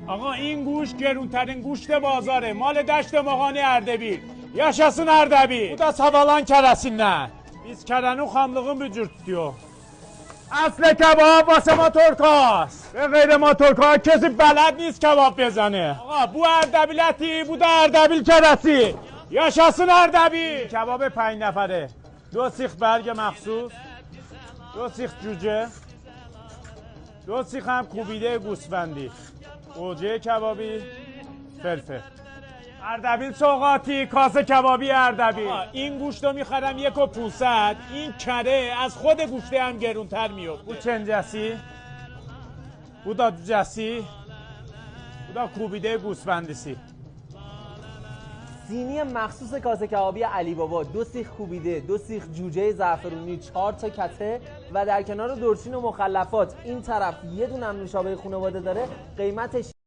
آقا این گوشت گرونترین گوشت بازاره، مال دشت ماغانی Ərdəbil. Yaşasın Ərdəbil. Bu da Savalan kərəsindən. Biz kərəni xamlığın bir cür tutuyor. Aslı kebap vاسه motorkaz. Ve gayri motorkaz kesip bəled نیست kebap بزنه. Ağa bu Ərdəbil əti, bu da Ərdəbil kərəsi. Yaşasın Ərdəbil. Kebap 5 nəfəri. 2 six برگ مخصوص. 2 six cücə. 2 six هم کوبیده گوسفندی. گوجه کبابی فلفل. اردبیل سوغاتی کاسه کبابی اردبیل. این گوشت رو میخرم 1,500. این کره از خود گوشته هم گرونتر میفته. Bu çencəsi. Bu da cücəsi. Bu da کوبیده گوسفندیسی. سینی مخصوص کاسه کبابی علی بابا، 2 سیخ کوبیده، 2 سیخ جوجه زعفرونی، 4 تا کته و در کنار دورچین و مخلفات این طرف یه دونه هم نوشابه خانواده داره. قیمتش